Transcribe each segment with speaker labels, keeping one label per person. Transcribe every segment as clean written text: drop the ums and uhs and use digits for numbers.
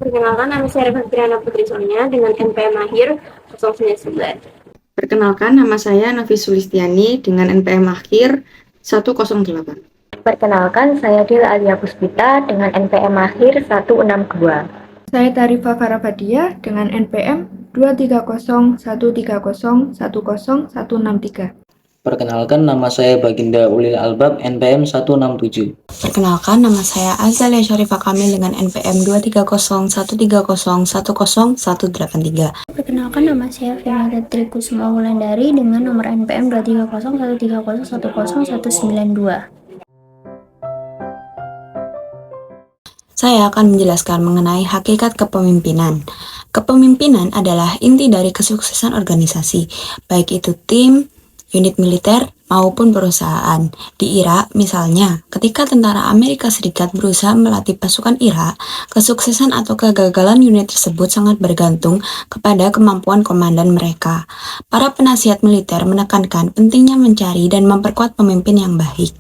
Speaker 1: Perkenalkan, nama saya Reva Fitriana Putri Sonia dengan NPM akhir 099.
Speaker 2: Perkenalkan, nama saya Novi Sulistiani dengan NPM akhir 108.
Speaker 3: Perkenalkan, saya Dil Alia Puspita dengan NPM akhir 162.
Speaker 4: Saya Tarifa Farabadia dengan NPM 23013010163.
Speaker 5: Perkenalkan, nama saya Baginda Ulil Albab, NPM 167.
Speaker 6: Perkenalkan, nama saya Azalia Syarifah Kamil dengan NPM 23013010183.
Speaker 7: Perkenalkan, nama saya Firmanda Trikusuma Wulandari dengan nomor NPM 23013010192.
Speaker 6: Saya akan menjelaskan mengenai hakikat kepemimpinan. Kepemimpinan adalah inti dari kesuksesan organisasi, baik itu tim, unit militer, maupun perusahaan. Di Irak, misalnya, ketika tentara Amerika Serikat berusaha melatih pasukan Irak, kesuksesan atau kegagalan unit tersebut sangat bergantung kepada kemampuan komandan mereka. Para penasihat militer menekankan pentingnya mencari dan memperkuat pemimpin yang baik.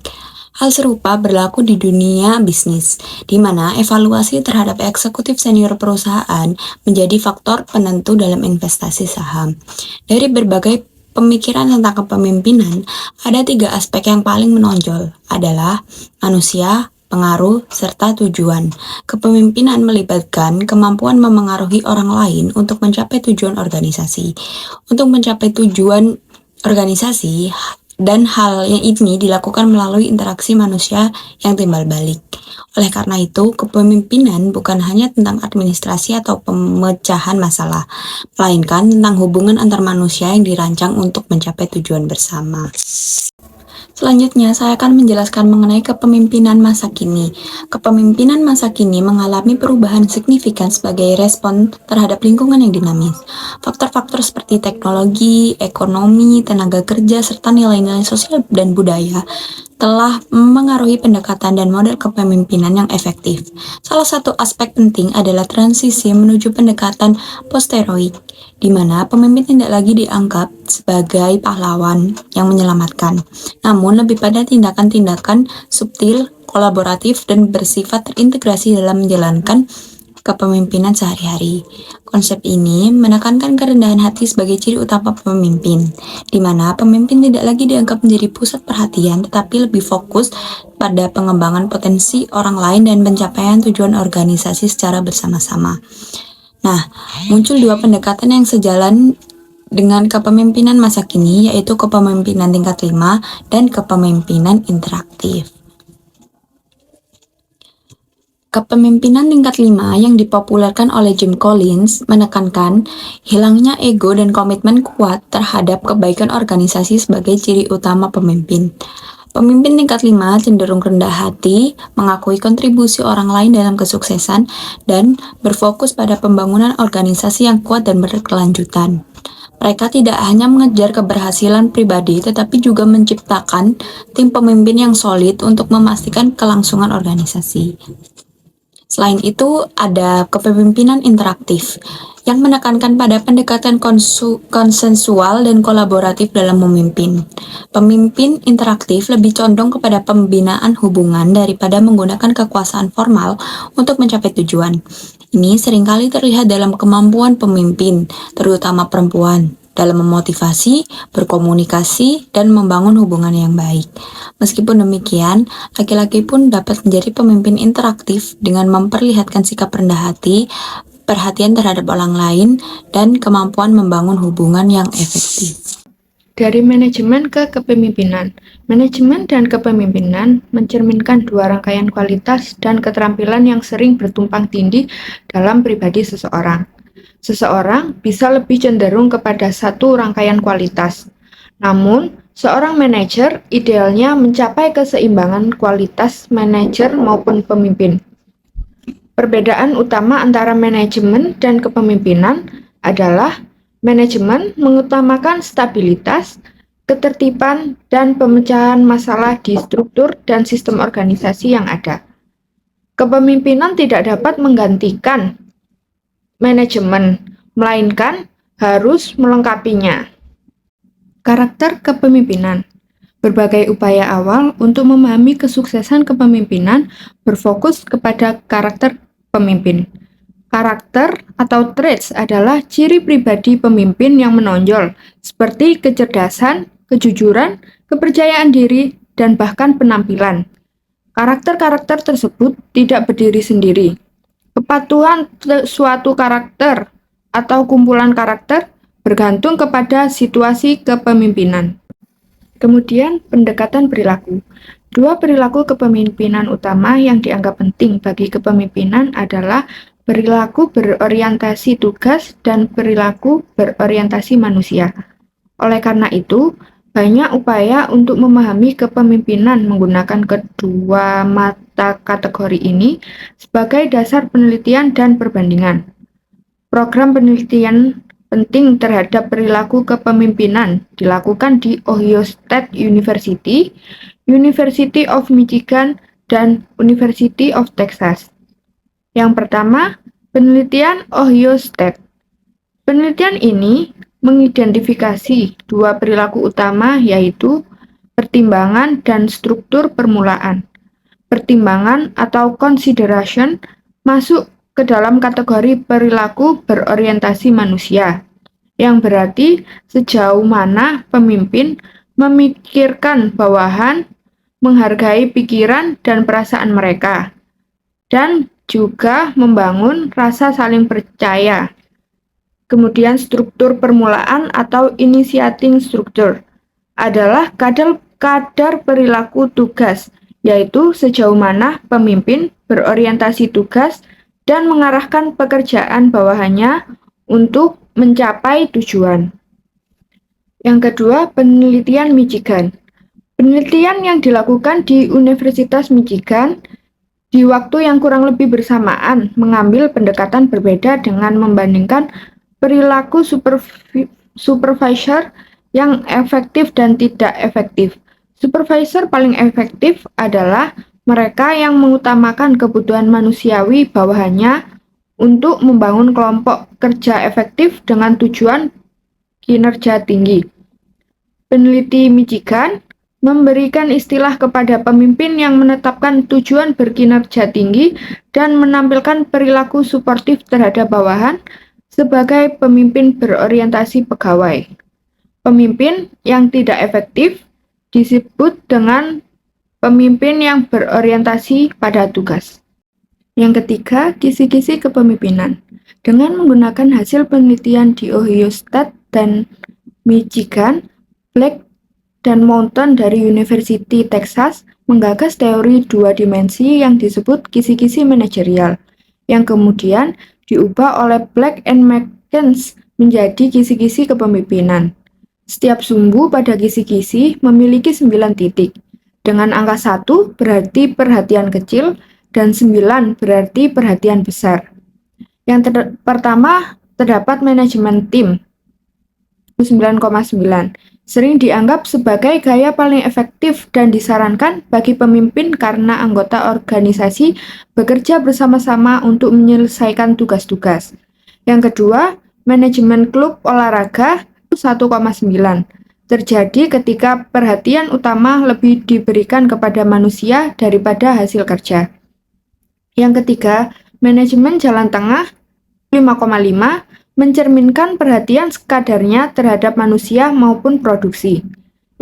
Speaker 6: Hal serupa berlaku di dunia bisnis, di mana evaluasi terhadap eksekutif senior perusahaan menjadi faktor penentu dalam investasi saham. Dari berbagai pemikiran tentang kepemimpinan, ada 3 aspek yang paling menonjol, adalah manusia, pengaruh, serta tujuan. Kepemimpinan melibatkan kemampuan memengaruhi orang lain untuk mencapai tujuan organisasi. Untuk mencapai tujuan organisasi, dan hal yang ini dilakukan melalui interaksi manusia yang timbal balik. Oleh karena itu, kepemimpinan bukan hanya tentang administrasi atau pemecahan masalah, melainkan tentang hubungan antar manusia yang dirancang untuk mencapai tujuan bersama. Selanjutnya, saya akan menjelaskan mengenai kepemimpinan masa kini. Kepemimpinan masa kini mengalami perubahan signifikan sebagai respon terhadap lingkungan yang dinamis. Faktor-faktor seperti teknologi, ekonomi, tenaga kerja, serta nilai-nilai sosial dan budaya telah memengaruhi pendekatan dan model kepemimpinan yang efektif. Salah satu aspek penting adalah transisi menuju pendekatan posteroik, di mana pemimpin tidak lagi dianggap sebagai pahlawan yang menyelamatkan, namun lebih pada tindakan-tindakan subtil, kolaboratif, dan bersifat terintegrasi dalam menjalankan kepemimpinan sehari-hari. Konsep ini menekankan kerendahan hati sebagai ciri utama pemimpin, di mana pemimpin tidak lagi dianggap menjadi pusat perhatian, tetapi lebih fokus pada pengembangan potensi orang lain dan pencapaian tujuan organisasi secara bersama-sama. Nah, muncul 2 pendekatan yang sejalan dengan kepemimpinan masa kini, yaitu kepemimpinan tingkat 5 dan kepemimpinan interaktif. Kepemimpinan tingkat 5 yang dipopulerkan oleh Jim Collins menekankan hilangnya ego dan komitmen kuat terhadap kebaikan organisasi sebagai ciri utama pemimpin. Pemimpin tingkat 5 cenderung rendah hati, mengakui kontribusi orang lain dalam kesuksesan, dan berfokus pada pembangunan organisasi yang kuat dan berkelanjutan. Mereka tidak hanya mengejar keberhasilan pribadi, tetapi juga menciptakan tim pemimpin yang solid untuk memastikan kelangsungan organisasi. Selain itu, ada kepemimpinan interaktif yang menekankan pada pendekatan konsensual dan kolaboratif dalam memimpin. Pemimpin interaktif lebih condong kepada pembinaan hubungan daripada menggunakan kekuasaan formal untuk mencapai tujuan. Ini seringkali terlihat dalam kemampuan pemimpin, terutama perempuan, dalam memotivasi, berkomunikasi, dan membangun hubungan yang baik. Meskipun demikian, laki-laki pun dapat menjadi pemimpin interaktif dengan memperlihatkan sikap rendah hati, perhatian terhadap orang lain, dan kemampuan membangun hubungan yang efektif.
Speaker 4: Dari manajemen ke kepemimpinan. Manajemen dan kepemimpinan mencerminkan 2 rangkaian kualitas dan keterampilan yang sering bertumpang tindih dalam pribadi seseorang. Seseorang bisa lebih cenderung kepada satu rangkaian kualitas. Namun, seorang manajer idealnya mencapai keseimbangan kualitas manajer maupun pemimpin. Perbedaan utama antara manajemen dan kepemimpinan adalah manajemen mengutamakan stabilitas, ketertiban, dan pemecahan masalah di struktur dan sistem organisasi yang ada. Kepemimpinan tidak dapat menggantikan manajemen, melainkan harus melengkapinya. Karakter kepemimpinan. Berbagai upaya awal untuk memahami kesuksesan kepemimpinan berfokus kepada karakter pemimpin. Karakter atau traits adalah ciri pribadi pemimpin yang menonjol, seperti kecerdasan, kejujuran, kepercayaan diri, dan bahkan penampilan. Karakter-karakter tersebut tidak berdiri sendiri. Kepatuhan suatu karakter atau kumpulan karakter bergantung kepada situasi kepemimpinan. Kemudian, pendekatan perilaku. Dua perilaku kepemimpinan utama yang dianggap penting bagi kepemimpinan adalah perilaku berorientasi tugas dan perilaku berorientasi manusia. Oleh karena itu, banyak upaya untuk memahami kepemimpinan menggunakan kedua mata kategori ini sebagai dasar penelitian dan perbandingan. Program penelitian penting terhadap perilaku kepemimpinan dilakukan di Ohio State University, University of Michigan, dan University of Texas. Yang pertama, penelitian Ohio State. Penelitian ini mengidentifikasi dua perilaku utama, yaitu pertimbangan dan struktur permulaan. Pertimbangan atau consideration masuk ke dalam kategori perilaku berorientasi manusia, yang berarti sejauh mana pemimpin memikirkan bawahan, menghargai pikiran dan perasaan mereka, dan juga membangun rasa saling percaya. Kemudian struktur permulaan atau initiating structure adalah kadar perilaku tugas, yaitu sejauh mana pemimpin berorientasi tugas dan mengarahkan pekerjaan bawahannya untuk mencapai tujuan. Yang kedua, penelitian Michigan. Penelitian yang dilakukan di Universitas Michigan di waktu yang kurang lebih bersamaan mengambil pendekatan berbeda dengan membandingkan perilaku supervisor yang efektif dan tidak efektif. Supervisor paling efektif adalah mereka yang mengutamakan kebutuhan manusiawi bawahannya untuk membangun kelompok kerja efektif dengan tujuan kinerja tinggi. Peneliti Michigan memberikan istilah kepada pemimpin yang menetapkan tujuan berkinerja tinggi dan menampilkan perilaku suportif terhadap bawahan sebagai pemimpin berorientasi pegawai. Pemimpin yang tidak efektif disebut dengan pemimpin yang berorientasi pada tugas. Yang ketiga, kisi-kisi kepemimpinan. Dengan menggunakan hasil penelitian di Ohio State dan Michigan, Black dan Mountain dari University Texas menggagas teori dua dimensi yang disebut kisi-kisi manajerial, yang kemudian diubah oleh Black and McKenzie menjadi kisi-kisi kepemimpinan. Setiap sumbu pada kisi-kisi memiliki 9 titik. Dengan angka 1 berarti perhatian kecil dan 9 berarti perhatian besar. Yang pertama terdapat manajemen tim 9,9. Sering dianggap sebagai gaya paling efektif dan disarankan bagi pemimpin karena anggota organisasi bekerja bersama-sama untuk menyelesaikan tugas-tugas. Yang kedua, manajemen klub olahraga 1,9. Terjadi ketika perhatian utama lebih diberikan kepada manusia daripada hasil kerja. Yang ketiga, manajemen jalan tengah 5,5 mencerminkan perhatian sekadarnya terhadap manusia maupun produksi.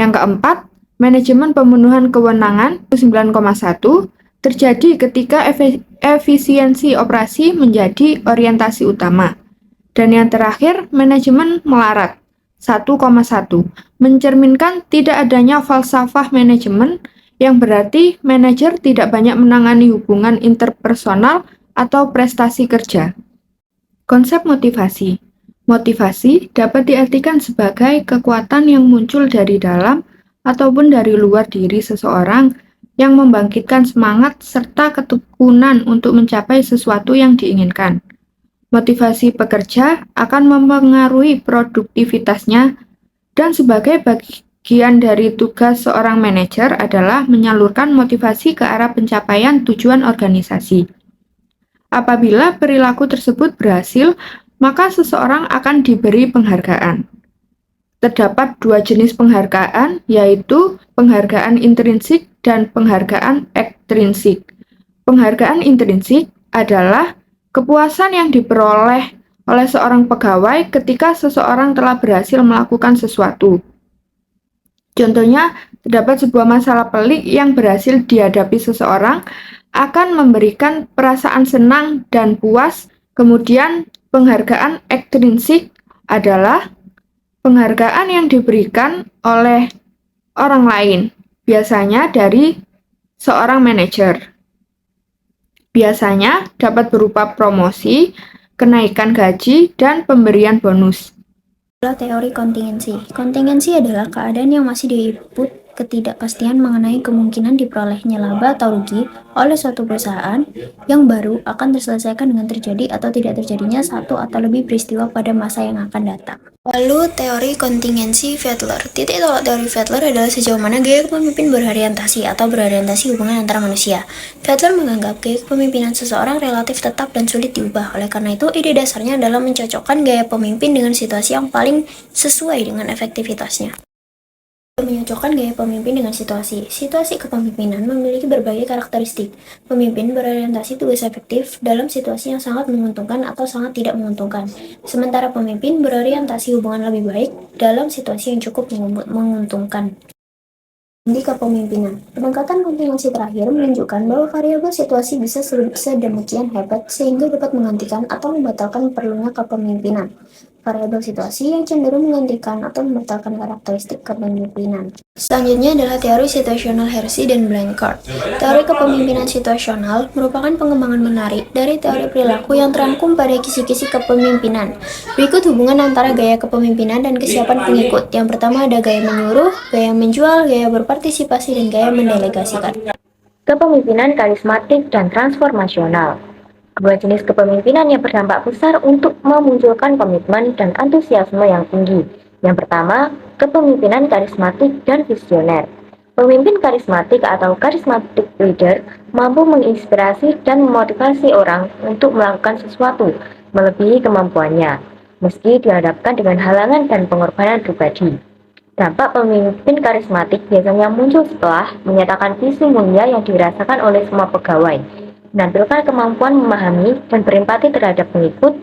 Speaker 4: Yang keempat, manajemen pemenuhan kewenangan 9,1 terjadi ketika efisiensi operasi menjadi orientasi utama. Dan yang terakhir, manajemen melarat 1,1 mencerminkan tidak adanya falsafah manajemen, yang berarti manajer tidak banyak menangani hubungan interpersonal atau prestasi kerja. Konsep motivasi. Motivasi dapat diartikan sebagai kekuatan yang muncul dari dalam ataupun dari luar diri seseorang yang membangkitkan semangat serta ketekunan untuk mencapai sesuatu yang diinginkan. Motivasi pekerja akan mempengaruhi produktivitasnya, dan sebagai bagian dari tugas seorang manajer adalah menyalurkan motivasi ke arah pencapaian tujuan organisasi. Apabila perilaku tersebut berhasil, maka seseorang akan diberi penghargaan. Terdapat dua jenis penghargaan, yaitu penghargaan intrinsik dan penghargaan ekstrinsik. Penghargaan intrinsik adalah kepuasan yang diperoleh oleh seorang pegawai ketika seseorang telah berhasil melakukan sesuatu. Contohnya, terdapat sebuah masalah pelik yang berhasil dihadapi seseorang akan memberikan perasaan senang dan puas. Kemudian, penghargaan ekstrinsik adalah penghargaan yang diberikan oleh orang lain, biasanya dari seorang manajer. Biasanya dapat berupa promosi, kenaikan gaji, dan pemberian bonus.
Speaker 7: Teori kontingensi. Kontingensi adalah keadaan yang masih diinput ketidakpastian mengenai kemungkinan diperolehnya laba atau rugi oleh suatu perusahaan yang baru akan terselesaikan dengan terjadi atau tidak terjadinya satu atau lebih peristiwa pada masa yang akan datang. Lalu teori kontingensi Vetler. Titik tolak teori Vetler adalah sejauh mana gaya kepemimpin berorientasi atau berorientasi hubungan antara manusia. Vetler menganggap gaya kepemimpinan seseorang relatif tetap dan sulit diubah. Oleh karena itu, ide dasarnya adalah mencocokkan gaya pemimpin dengan situasi yang paling sesuai dengan efektivitasnya. Menyocokkan gaya pemimpin dengan situasi. Situasi kepemimpinan memiliki berbagai karakteristik. Pemimpin berorientasi tugas efektif dalam situasi yang sangat menguntungkan atau sangat tidak menguntungkan. Sementara pemimpin berorientasi hubungan lebih baik dalam situasi yang cukup menguntungkan. Di kepemimpinan, pendekatan kontingensi terakhir menunjukkan bahwa variabel situasi bisa sedemikian hebat sehingga dapat menggantikan atau membatalkan perlunya kepemimpinan. Variabel situasi yang cenderung menggantikan atau membatalkan karakteristik kepemimpinan. Selanjutnya adalah teori situasional Hersey dan Blanchard. Teori kepemimpinan situasional merupakan pengembangan menarik dari teori perilaku yang terangkum pada kisi-kisi kepemimpinan. Berikut hubungan antara gaya kepemimpinan dan kesiapan pengikut. Yang pertama ada gaya menyuruh, gaya menjual, gaya berpartisipasi, dan gaya mendelegasikan.
Speaker 3: Kepemimpinan karismatik dan transformasional. Kedua jenis kepemimpinan yang berdampak besar untuk memunculkan komitmen dan antusiasme yang tinggi. Yang pertama, kepemimpinan karismatik dan visioner. Pemimpin karismatik atau charismatic leader mampu menginspirasi dan memotivasi orang untuk melakukan sesuatu melebihi kemampuannya, meski dihadapkan dengan halangan dan pengorbanan pribadi. Dampak pemimpin karismatik biasanya muncul setelah menyatakan visi mulia yang dirasakan oleh semua pegawai, menampilkan kemampuan memahami dan berempati terhadap pengikut,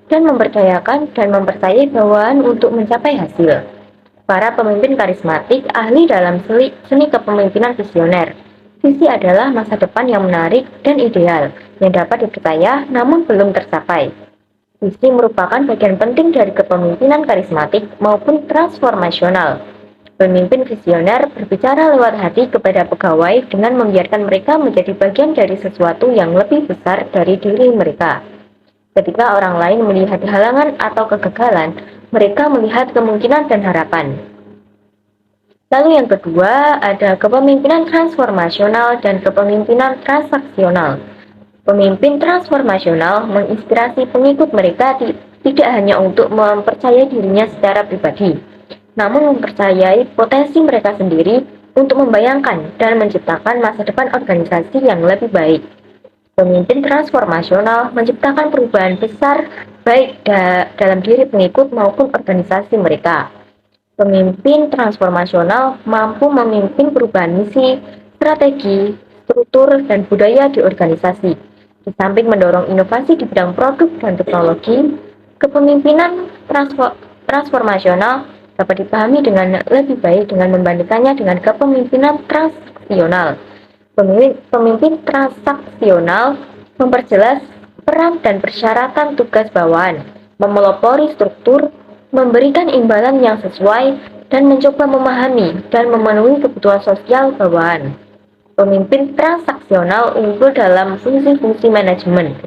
Speaker 3: dan memperdayakan dan mempercayai bawahan untuk mencapai hasil. Para pemimpin karismatik ahli dalam seni kepemimpinan visioner. Visi adalah masa depan yang menarik dan ideal, yang dapat dipercaya namun belum tercapai. Visi merupakan bagian penting dari kepemimpinan karismatik maupun transformasional. Pemimpin visioner berbicara lewat hati kepada pegawai dengan membiarkan mereka menjadi bagian dari sesuatu yang lebih besar dari diri mereka. Ketika orang lain melihat halangan atau kegagalan, mereka melihat kemungkinan dan harapan. Lalu yang kedua, ada kepemimpinan transformasional dan kepemimpinan transaksional. Pemimpin transformasional menginspirasi pengikut mereka tidak hanya untuk mempercayai dirinya secara pribadi, namun mempercayai potensi mereka sendiri untuk membayangkan dan menciptakan masa depan organisasi yang lebih baik. Pemimpin transformasional menciptakan perubahan besar baik dalam diri pengikut maupun organisasi mereka. Pemimpin transformasional mampu memimpin perubahan misi, strategi, struktur, dan budaya di organisasi. Di samping mendorong inovasi di bidang produk dan teknologi, kepemimpinan transformasional dapat dipahami dengan lebih baik dengan membandingkannya dengan kepemimpinan transaksional. Pemimpin transaksional memperjelas peran dan persyaratan tugas bawahan, memelopori struktur, memberikan imbalan yang sesuai, dan mencoba memahami dan memenuhi kebutuhan sosial bawahan. Pemimpin transaksional unggul dalam fungsi-fungsi manajemen.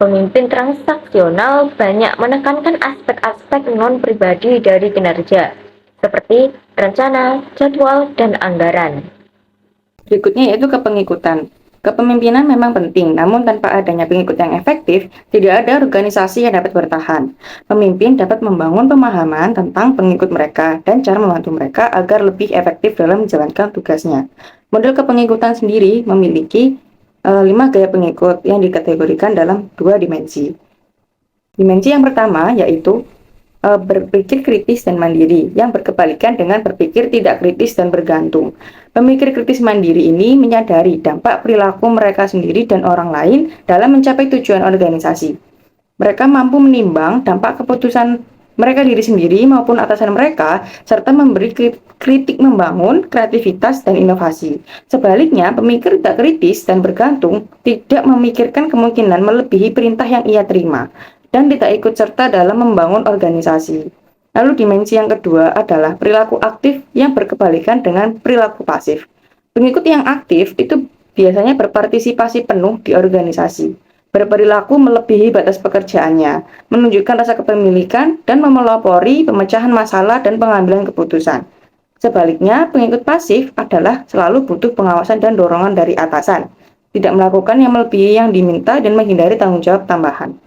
Speaker 3: Pemimpin transaksional banyak menekankan aspek-aspek non-pribadi dari kinerja, seperti rencana, jadwal, dan anggaran.
Speaker 2: Berikutnya yaitu kepengikutan. Kepemimpinan memang penting, namun tanpa adanya pengikut yang efektif, tidak ada organisasi yang dapat bertahan. Pemimpin dapat membangun pemahaman tentang pengikut mereka dan cara membantu mereka agar lebih efektif dalam menjalankan tugasnya. Model kepengikutan sendiri memiliki 5 gaya pengikut yang dikategorikan dalam 2 dimensi. Dimensi yang pertama yaitu berpikir kritis dan mandiri, yang berkebalikan dengan berpikir tidak kritis dan bergantung. Pemikir kritis mandiri ini menyadari dampak perilaku mereka sendiri dan orang lain dalam mencapai tujuan organisasi. Mereka mampu menimbang dampak keputusan mereka diri sendiri maupun atasan mereka, serta memberi kritik membangun, kreativitas, dan inovasi. Sebaliknya, pemikir tak kritis dan bergantung tidak memikirkan kemungkinan melebihi perintah yang ia terima, dan tidak ikut serta dalam membangun organisasi. Lalu dimensi yang kedua adalah perilaku aktif yang berkebalikan dengan perilaku pasif. Pengikut yang aktif itu biasanya berpartisipasi penuh di organisasi, berperilaku melebihi batas pekerjaannya, menunjukkan rasa kepemilikan, dan memelopori pemecahan masalah dan pengambilan keputusan. Sebaliknya, pengikut pasif adalah selalu butuh pengawasan dan dorongan dari atasan, tidak melakukan yang melebihi yang diminta dan menghindari tanggung jawab tambahan.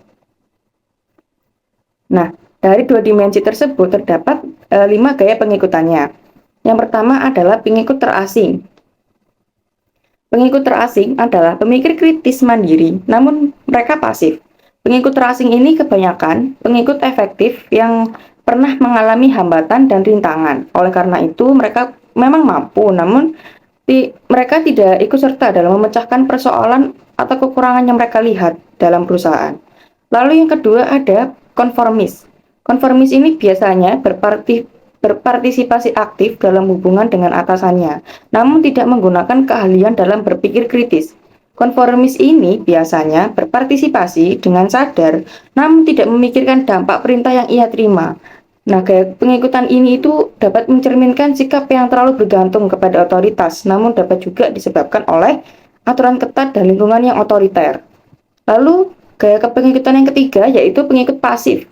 Speaker 2: Nah, dari dua dimensi tersebut terdapat 5 gaya pengikutannya. Yang pertama adalah pengikut terasing. Pengikut terasing adalah pemikir kritis mandiri, namun mereka pasif. Pengikut terasing ini kebanyakan pengikut efektif yang pernah mengalami hambatan dan rintangan. Oleh karena itu, mereka memang mampu, namun mereka tidak ikut serta dalam memecahkan persoalan atau kekurangan yang mereka lihat dalam perusahaan. Lalu yang kedua ada konformis. Konformis ini biasanya berpartisipasi aktif dalam hubungan dengan atasannya, namun tidak menggunakan keahlian dalam berpikir kritis. Konformis ini biasanya berpartisipasi dengan sadar, namun tidak memikirkan dampak perintah yang ia terima. Nah, gaya pengikutan ini itu dapat mencerminkan sikap yang terlalu bergantung kepada otoritas, namun dapat juga disebabkan oleh aturan ketat dan lingkungan yang otoriter. Lalu, gaya kepengikutan yang ketiga yaitu pengikut pasif.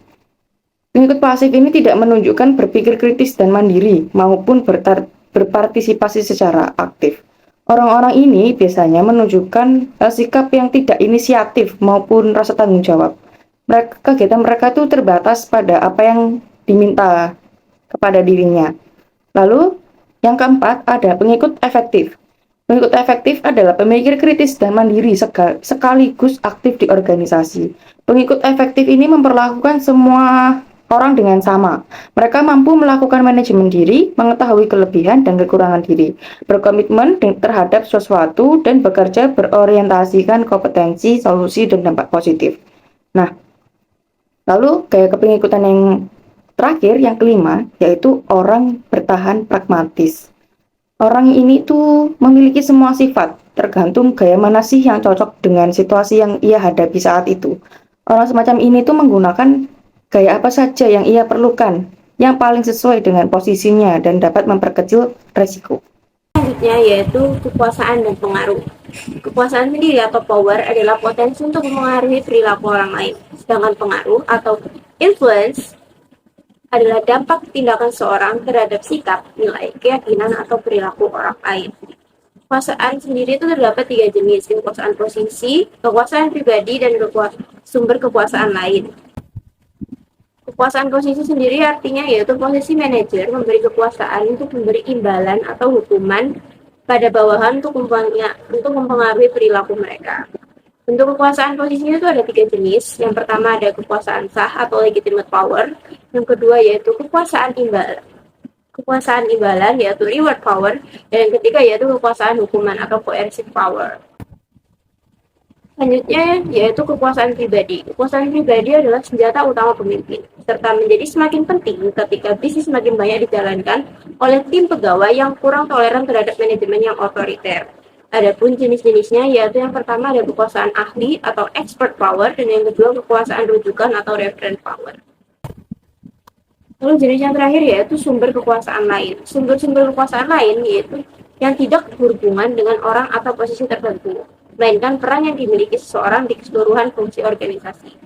Speaker 2: Pengikut pasif ini tidak menunjukkan berpikir kritis dan mandiri maupun berpartisipasi secara aktif. Orang-orang ini biasanya menunjukkan sikap yang tidak inisiatif maupun rasa tanggung jawab. Kegiatan mereka itu terbatas pada apa yang diminta kepada dirinya. Lalu, yang keempat ada pengikut efektif. Pengikut efektif adalah pemikir kritis dan mandiri sekaligus aktif di organisasi. Pengikut efektif ini memperlakukan semua orang dengan sama. Mereka mampu melakukan manajemen diri, mengetahui kelebihan dan kekurangan diri, berkomitmen terhadap sesuatu, dan bekerja berorientasikan kompetensi, solusi, dan dampak positif. Nah, lalu gaya kepengikutan yang terakhir, yang kelima, yaitu orang bertahan pragmatis. Orang ini tuh memiliki semua sifat, tergantung gaya mana sih yang cocok dengan situasi yang ia hadapi saat itu. Orang semacam ini tuh menggunakan gaya apa saja yang ia perlukan, yang paling sesuai dengan posisinya dan dapat memperkecil resiko.
Speaker 1: Selanjutnya yaitu kekuasaan dan pengaruh. Kekuasaan sendiri atau power adalah potensi untuk mempengaruhi perilaku orang lain, sedangkan pengaruh atau influence adalah dampak tindakan seorang terhadap sikap, nilai, keyakinan, atau perilaku orang lain. Kekuasaan sendiri itu terdapat 3 jenis, kekuasaan posisi, kekuasaan pribadi, dan sumber kekuasaan lain. Kekuasaan posisi sendiri artinya yaitu posisi manajer memberi kekuasaan untuk memberi imbalan atau hukuman pada bawahan untuk mempengaruhi perilaku mereka. Bentuk kekuasaan posisinya itu ada 3 jenis. Yang pertama ada kekuasaan sah atau legitimate power. Yang kedua yaitu kekuasaan imbalan. Kekuasaan imbalan yaitu reward power. Dan yang ketiga yaitu kekuasaan hukuman atau coercive power. Selanjutnya yaitu kekuasaan pribadi. Kekuasaan pribadi adalah senjata utama pemimpin, serta menjadi semakin penting ketika bisnis semakin banyak dijalankan oleh tim pegawai yang kurang toleran terhadap manajemen yang otoriter. Adapun jenis-jenisnya yaitu yang pertama ada kekuasaan ahli atau expert power, dan yang kedua kekuasaan rujukan atau reference power. Lalu jenis yang terakhir yaitu sumber kekuasaan lain. Sumber-sumber kekuasaan lain yaitu yang tidak berhubungan dengan orang atau posisi tertentu, melainkan peran yang dimiliki seseorang di keseluruhan fungsi organisasi.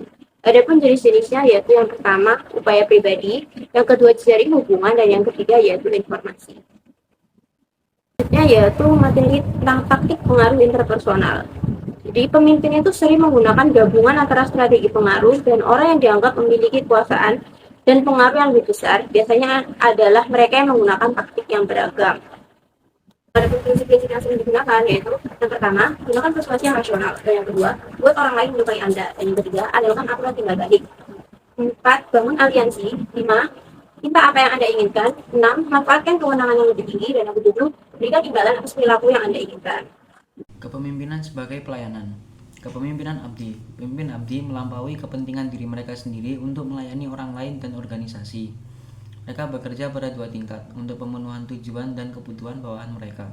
Speaker 1: Adapun jenis-jenisnya yaitu yang pertama upaya pribadi, yang kedua jaring hubungan, dan yang ketiga yaitu informasi. Selanjutnya yaitu materi tentang taktik pengaruh interpersonal. Jadi pemimpin itu sering menggunakan gabungan antara strategi pengaruh dan orang yang dianggap memiliki kekuasaan dan pengaruh yang lebih besar. Biasanya adalah mereka yang menggunakan taktik yang beragam. Ada prinsip-prinsip yang sering digunakan yaitu yang pertama, gunakan persuasi yang rasional, dan yang kedua, buat orang lain menyukai Anda, dan yang ketiga, adalah aturan tinggal balik. 4. Bangun aliansi. 5. Minta apa yang Anda inginkan. 6. Manfaatkan kewenangan yang lebih tinggi, dan yang ke-7, berikan imbalan atas perilaku yang Anda inginkan.
Speaker 5: Kepemimpinan sebagai pelayanan. Kepemimpinan abdi. Pemimpin abdi melampaui kepentingan diri mereka sendiri untuk melayani orang lain dan organisasi. Mereka bekerja pada dua tingkat, untuk pemenuhan tujuan dan kebutuhan bawahan mereka,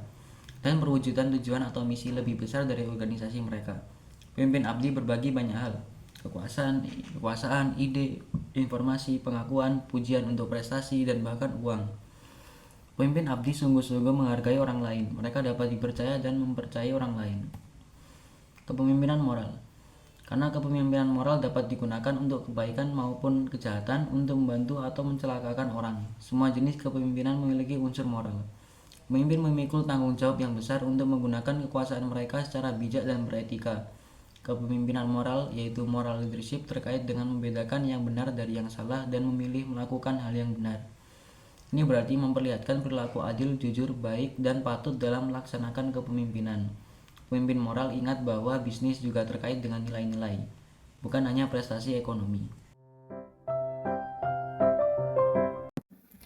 Speaker 5: dan perwujudan tujuan atau misi lebih besar dari organisasi mereka. Pemimpin abdi berbagi banyak hal: kekuasaan, ide, informasi, pengakuan, pujian untuk prestasi, dan bahkan uang. Pemimpin abdi sungguh-sungguh menghargai orang lain. Mereka dapat dipercaya dan mempercayai orang lain. Kepemimpinan moral. Karena kepemimpinan moral dapat digunakan untuk kebaikan maupun kejahatan, untuk membantu atau mencelakakan orang. Semua jenis kepemimpinan memiliki unsur moral. Pemimpin memikul tanggung jawab yang besar untuk menggunakan kekuasaan mereka secara bijak dan beretika. Kepemimpinan moral, yaitu moral leadership, terkait dengan membedakan yang benar dari yang salah dan memilih melakukan hal yang benar. Ini berarti memperlihatkan perilaku adil, jujur, baik, dan patut dalam melaksanakan kepemimpinan. Pemimpin moral ingat bahwa bisnis juga terkait dengan nilai-nilai, bukan hanya prestasi ekonomi.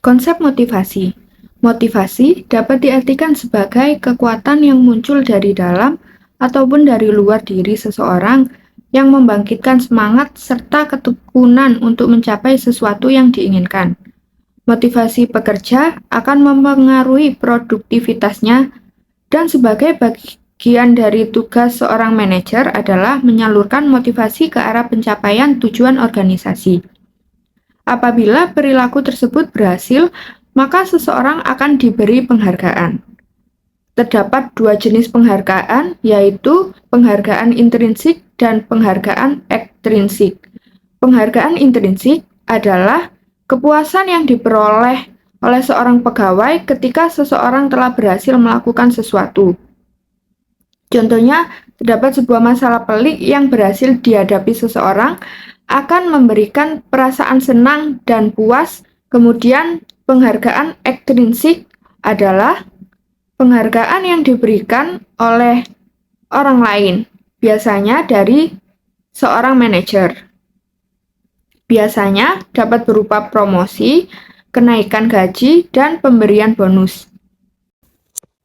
Speaker 4: Konsep motivasi. Motivasi dapat diartikan sebagai kekuatan yang muncul dari dalam ataupun dari luar diri seseorang yang membangkitkan semangat serta ketekunan untuk mencapai sesuatu yang diinginkan. Motivasi pekerja akan mempengaruhi produktivitasnya, dan sebagai bagian dari tugas seorang manajer adalah menyalurkan motivasi ke arah pencapaian tujuan organisasi. Apabila perilaku tersebut berhasil, maka seseorang akan diberi penghargaan. Terdapat dua jenis penghargaan, yaitu penghargaan intrinsik dan penghargaan ekstrinsik. Penghargaan intrinsik adalah kepuasan yang diperoleh oleh seorang pegawai ketika seseorang telah berhasil melakukan sesuatu. Contohnya, terdapat sebuah masalah pelik yang berhasil dihadapi seseorang akan memberikan perasaan senang dan puas. Kemudian, penghargaan ekstrinsik adalah penghargaan yang diberikan oleh orang lain, biasanya dari seorang manajer. Biasanya dapat berupa promosi, kenaikan gaji, dan pemberian bonus.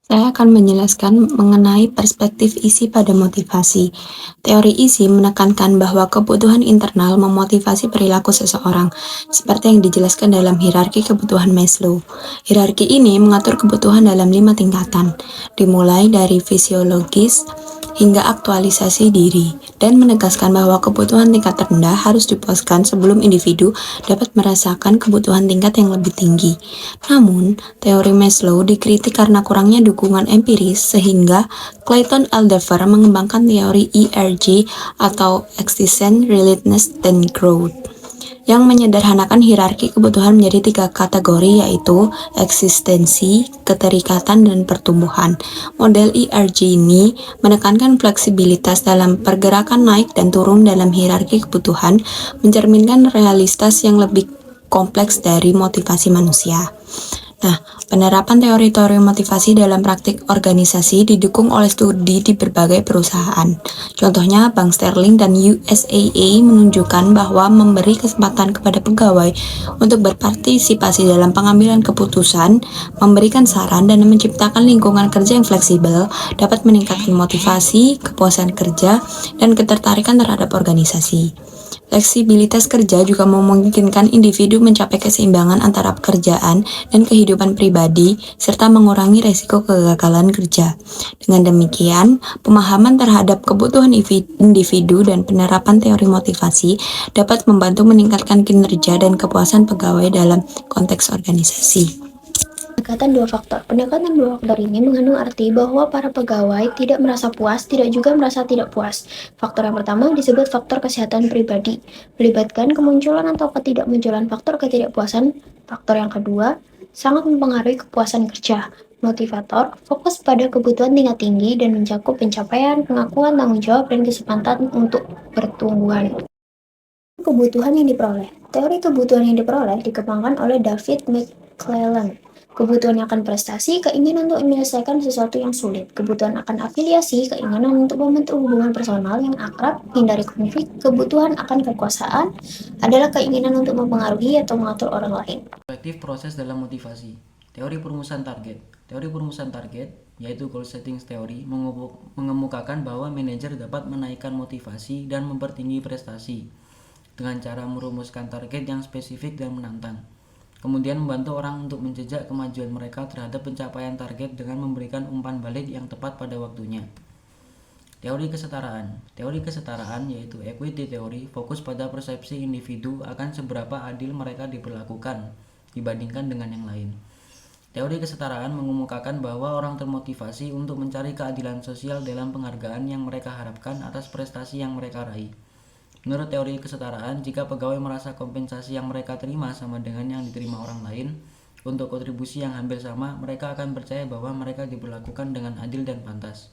Speaker 6: Saya akan menjelaskan mengenai perspektif isi pada motivasi. Teori isi menekankan bahwa kebutuhan internal memotivasi perilaku seseorang, seperti yang dijelaskan dalam hierarki kebutuhan Maslow. Hierarki ini mengatur kebutuhan dalam 5 tingkatan, dimulai dari fisiologis hingga aktualisasi diri, dan menegaskan bahwa kebutuhan tingkat terendah harus dipuaskan sebelum individu dapat merasakan kebutuhan tingkat yang lebih tinggi. Namun, teori Maslow dikritik karena kurangnya dukungan empiris, sehingga Clayton Alderfer mengembangkan teori ERG atau Existence, Relatedness, dan Growth, yang menyederhanakan hierarki kebutuhan menjadi 3 kategori, yaitu eksistensi, keterikatan, dan pertumbuhan. Model ERG ini menekankan fleksibilitas dalam pergerakan naik dan turun dalam hierarki kebutuhan, mencerminkan realitas yang lebih kompleks dari motivasi manusia. Nah, penerapan teori-teori motivasi dalam praktik organisasi didukung oleh studi di berbagai perusahaan. Contohnya, Bank Sterling dan USAA menunjukkan bahwa memberi kesempatan kepada pegawai untuk berpartisipasi dalam pengambilan keputusan, memberikan saran, dan menciptakan lingkungan kerja yang fleksibel dapat meningkatkan motivasi, kepuasan kerja, dan ketertarikan terhadap organisasi. Fleksibilitas kerja juga memungkinkan individu mencapai keseimbangan antara pekerjaan dan kehidupan pribadi, serta mengurangi resiko kegagalan kerja. Dengan demikian, pemahaman terhadap kebutuhan individu dan penerapan teori motivasi dapat membantu meningkatkan kinerja dan kepuasan pegawai dalam konteks organisasi.
Speaker 7: Pendekatan 2 faktor. Pendekatan 2 faktor ini mengandung arti bahwa para pegawai tidak merasa puas, tidak juga merasa tidak puas. Faktor yang pertama disebut faktor kesehatan pribadi, melibatkan kemunculan atau ketidakmunculan faktor ketidakpuasan. Faktor yang kedua sangat mempengaruhi kepuasan kerja. Motivator fokus pada kebutuhan tingkat tinggi dan mencakup pencapaian, pengakuan, tanggung jawab, dan kesempatan untuk pertumbuhan. Kebutuhan yang diperoleh. Teori kebutuhan yang diperoleh dikembangkan oleh David McClelland. Kebutuhan akan prestasi, keinginan untuk menyelesaikan sesuatu yang sulit. Kebutuhan akan afiliasi, keinginan untuk membentuk hubungan personal yang akrab, hindari konflik. Kebutuhan akan kekuasaan adalah keinginan untuk mempengaruhi atau mengatur orang lain.
Speaker 5: Perspektif proses dalam motivasi. Teori perumusan target. Teori perumusan target yaitu goal setting theory, mengemukakan bahwa manajer dapat menaikkan motivasi dan mempertinggi prestasi dengan cara merumuskan target yang spesifik dan menantang. Kemudian membantu orang untuk menjejak kemajuan mereka terhadap pencapaian target dengan memberikan umpan balik yang tepat pada waktunya. Teori kesetaraan. Teori kesetaraan yaitu equity theory fokus pada persepsi individu akan seberapa adil mereka diperlakukan dibandingkan dengan yang lain. Teori kesetaraan mengemukakan bahwa orang termotivasi untuk mencari keadilan sosial dalam penghargaan yang mereka harapkan atas prestasi yang mereka raih. Menurut teori kesetaraan, jika pegawai merasa kompensasi yang mereka terima sama dengan yang diterima orang lain untuk kontribusi yang hampir sama, mereka akan percaya bahwa mereka diperlakukan dengan adil dan pantas.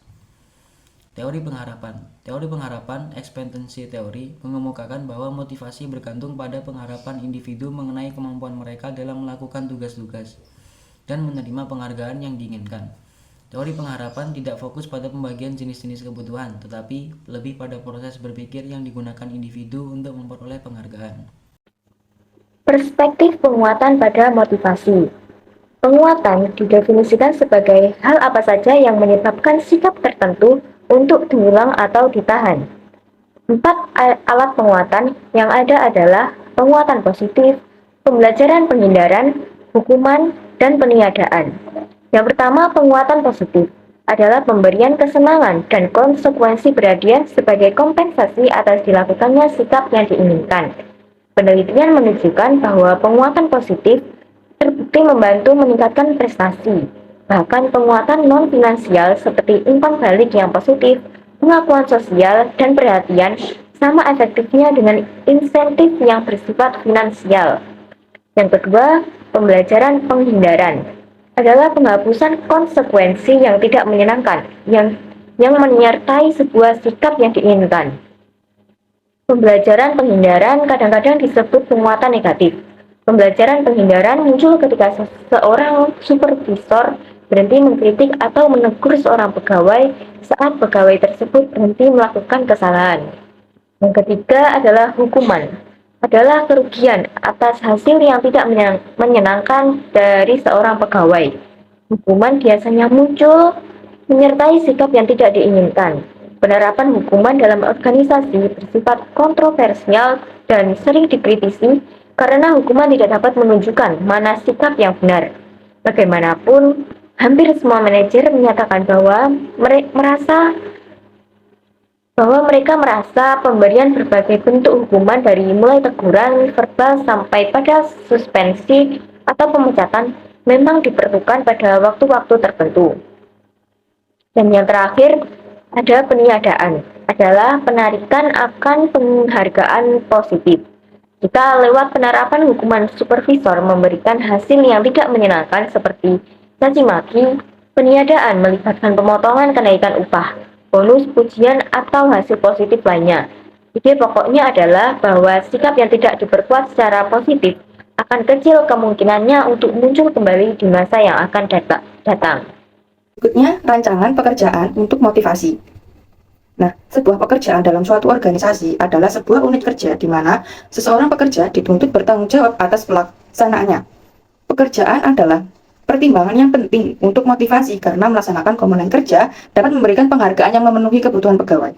Speaker 5: Teori pengharapan. Teori pengharapan, expectancy theory, mengemukakan bahwa motivasi bergantung pada pengharapan individu mengenai kemampuan mereka dalam melakukan tugas-tugas dan menerima penghargaan yang diinginkan. Teori pengharapan tidak fokus pada pembagian jenis-jenis kebutuhan, tetapi lebih pada proses berpikir yang digunakan individu untuk memperoleh penghargaan.
Speaker 3: Perspektif penguatan pada motivasi. Penguatan didefinisikan sebagai hal apa saja yang menyebabkan sikap tertentu untuk diulang atau ditahan. 4 alat penguatan yang ada adalah penguatan positif, pembelajaran penghindaran, hukuman, dan peniadaan. Yang pertama, penguatan positif adalah pemberian kesenangan dan konsekuensi berhadiah sebagai kompensasi atas dilakukannya sikap yang diinginkan. Penelitian menunjukkan bahwa penguatan positif terbukti membantu meningkatkan prestasi. Bahkan penguatan non-finansial seperti umpan balik yang positif, pengakuan sosial, dan perhatian sama efektifnya dengan insentif yang bersifat finansial. Yang kedua, pembelajaran penghindaran adalah penghapusan konsekuensi yang tidak menyenangkan yang menyertai sebuah sikap yang diinginkan. Pembelajaran penghindaran kadang-kadang disebut penguatan negatif. Pembelajaran penghindaran muncul ketika seorang supervisor berhenti mengkritik atau menegur seorang pegawai saat pegawai tersebut berhenti melakukan kesalahan. Yang ketiga adalah hukuman, adalah kerugian atas hasil yang tidak menyenangkan dari seorang pegawai. Hukuman biasanya muncul menyertai sikap yang tidak diinginkan. Penerapan hukuman dalam organisasi bersifat kontroversial dan sering dikritisi karena hukuman tidak dapat menunjukkan mana sikap yang benar. Bagaimanapun, hampir semua manajer menyatakan bahwa mereka merasa pemberian berbagai bentuk hukuman dari mulai teguran verbal sampai pada suspensi atau pemecatan memang diperlukan pada waktu-waktu tertentu. Dan yang terakhir, ada peniadaan, adalah penarikan akan penghargaan positif. Jika lewat penerapan hukuman supervisor memberikan hasil yang tidak menyenangkan seperti caci maki, peniadaan melibatkan pemotongan kenaikan upah, bonus, pujian, atau hasil positif lainnya. Ide pokoknya adalah bahwa sikap yang tidak diperkuat secara positif akan kecil kemungkinannya untuk muncul kembali di masa yang akan datang.
Speaker 2: Berikutnya, rancangan pekerjaan untuk motivasi. Nah, sebuah pekerjaan dalam suatu organisasi adalah sebuah unit kerja di mana seseorang pekerja dituntut bertanggung jawab atas pelaksanaannya. Pekerjaan adalah pertimbangan yang penting untuk motivasi karena melaksanakan komponen kerja dapat memberikan penghargaan yang memenuhi kebutuhan pegawai.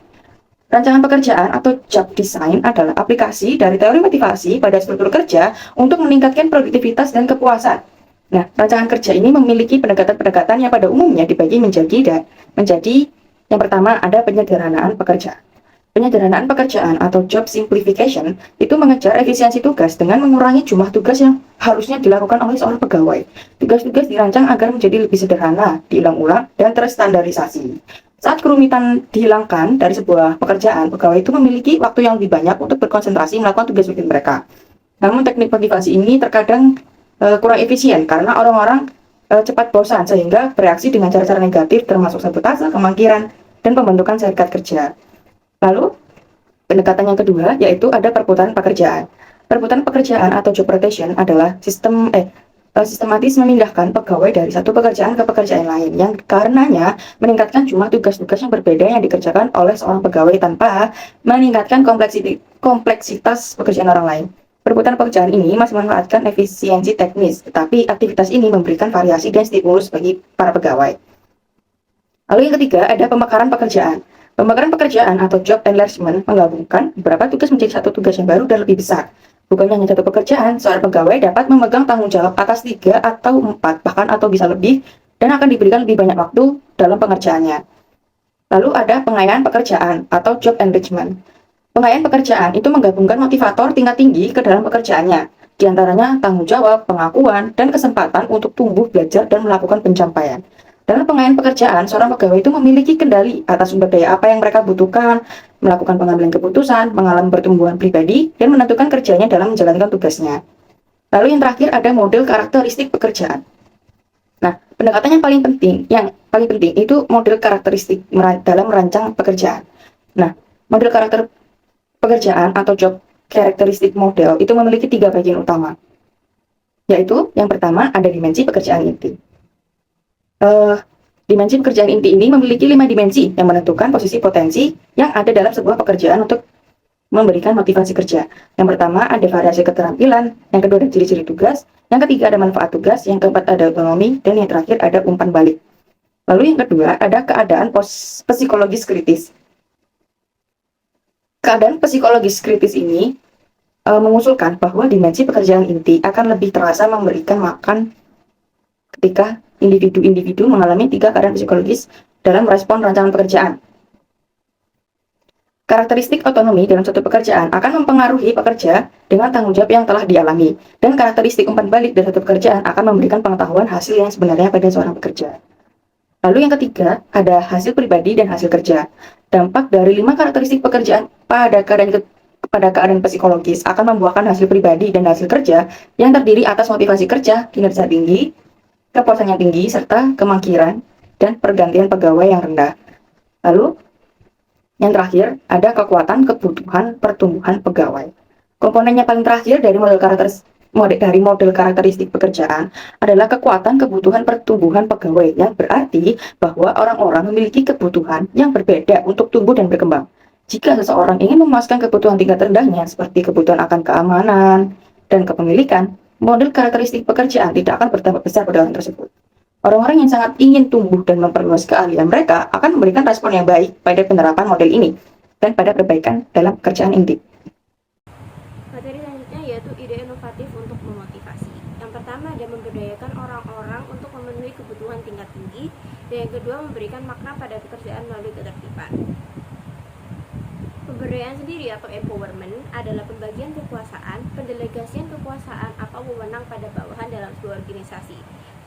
Speaker 2: Rancangan pekerjaan atau job design adalah aplikasi dari teori motivasi pada struktur kerja untuk meningkatkan produktivitas dan kepuasan. Nah, rancangan kerja ini memiliki pendekatan-pendekatan yang pada umumnya dibagi menjadi yang pertama ada penyederhanaan pekerjaan. Penyederhanaan pekerjaan atau job simplification itu mengejar efisiensi tugas dengan mengurangi jumlah tugas yang harusnya dilakukan oleh seorang pegawai. Tugas-tugas dirancang agar menjadi lebih sederhana, diulang-ulang, dan terstandarisasi. Saat kerumitan dihilangkan dari sebuah pekerjaan, pegawai itu memiliki waktu yang lebih banyak untuk berkonsentrasi melakukan tugas rutin mereka. Namun teknik motivasi ini terkadang kurang efisien karena orang-orang cepat bosan sehingga bereaksi dengan cara-cara negatif termasuk sabotase, kemangkiran, dan pembentukan serikat kerja. Lalu, pendekatan yang kedua yaitu ada perputaran pekerjaan. Perputaran pekerjaan atau job rotation adalah sistematis memindahkan pegawai dari satu pekerjaan ke pekerjaan lain yang karenanya meningkatkan jumlah tugas-tugas yang berbeda yang dikerjakan oleh seorang pegawai tanpa meningkatkan kompleksitas pekerjaan orang lain. Perputaran pekerjaan ini masih memanfaatkan efisiensi teknis, tetapi aktivitas ini memberikan variasi dan stimulus bagi para pegawai. Lalu yang ketiga ada pemekaran pekerjaan. Pemekaran pekerjaan atau job enlargement menggabungkan beberapa tugas menjadi satu tugas yang baru dan lebih besar. Bukan hanya satu pekerjaan, seorang pegawai dapat memegang tanggung jawab atas 3 atau 4, bahkan atau bisa lebih, dan akan diberikan lebih banyak waktu dalam pengerjaannya. Lalu ada pengayaan pekerjaan atau job enrichment. Pengayaan pekerjaan itu menggabungkan motivator tingkat tinggi ke dalam pekerjaannya, di antaranya tanggung jawab, pengakuan, dan kesempatan untuk tumbuh, belajar, dan melakukan pencapaian. Dalam pengayaan pekerjaan, seorang pegawai itu memiliki kendali atas sumber daya apa yang mereka butuhkan, melakukan pengambilan keputusan, mengalami pertumbuhan pribadi, dan menentukan kerjanya dalam menjalankan tugasnya. Lalu yang terakhir ada model karakteristik pekerjaan. Nah, pendekatan yang paling penting itu model karakteristik dalam merancang pekerjaan. Nah, model karakter pekerjaan atau job karakteristik model itu memiliki 3 bagian utama, yaitu yang pertama ada dimensi pekerjaan inti. Dimensi pekerjaan inti ini memiliki 5 dimensi yang menentukan posisi potensi yang ada dalam sebuah pekerjaan untuk memberikan motivasi kerja. Yang pertama ada variasi keterampilan, yang kedua ada ciri-ciri tugas, yang ketiga ada manfaat tugas, yang keempat ada otonomi, dan yang terakhir ada umpan balik. Lalu yang kedua ada keadaan psikologis kritis. Keadaan psikologis kritis ini mengusulkan bahwa dimensi pekerjaan inti akan lebih terasa memberikan makan ketika individu-individu mengalami 3 keadaan psikologis dalam respon rancangan pekerjaan. Karakteristik otonomi dalam suatu pekerjaan akan mempengaruhi pekerja dengan tanggung jawab yang telah dialami, dan karakteristik umpan balik dari suatu pekerjaan akan memberikan pengetahuan hasil yang sebenarnya pada seorang pekerja. Lalu yang ketiga, ada hasil pribadi dan hasil kerja. Dampak dari 5 karakteristik pekerjaan pada keadaan psikologis akan membuahkan hasil pribadi dan hasil kerja yang terdiri atas motivasi kerja, kinerja tinggi, kepuasan yang tinggi, serta kemangkiran dan pergantian pegawai yang rendah. Lalu, yang terakhir, ada kekuatan kebutuhan pertumbuhan pegawai. Komponen yang paling terakhir dari model karakteristik pekerjaan adalah kekuatan kebutuhan pertumbuhan pegawai, yang berarti bahwa orang-orang memiliki kebutuhan yang berbeda untuk tumbuh dan berkembang. Jika seseorang ingin memuaskan kebutuhan tingkat rendahnya, seperti kebutuhan akan keamanan dan kepemilikan, model karakteristik pekerjaan tidak akan berdampak besar pada orang tersebut. Orang-orang yang sangat ingin tumbuh dan memperluas keahlian mereka akan memberikan respon yang baik pada penerapan model ini dan pada perbaikan dalam pekerjaan inti.
Speaker 1: Materi selanjutnya yaitu ide inovatif untuk memotivasi. Yang pertama ada memberdayakan orang-orang untuk memenuhi kebutuhan tingkat tinggi, dan yang kedua memberikan makna pada pekerjaan melalui ketertiban. Pemberdayaan sendiri atau empowerment adalah pembagian kekuasaan, pendelegasian kekuasaan atau wewenang pada bawahan dalam sebuah organisasi.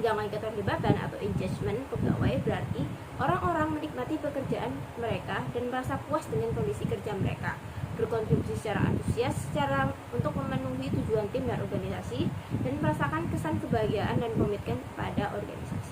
Speaker 1: Jangan keterlibatan atau engagement pegawai berarti orang-orang menikmati pekerjaan mereka dan merasa puas dengan kondisi kerja mereka, berkontribusi secara antusias untuk memenuhi tujuan tim dan organisasi, dan merasakan kesan kebahagiaan dan komitmen pada organisasi.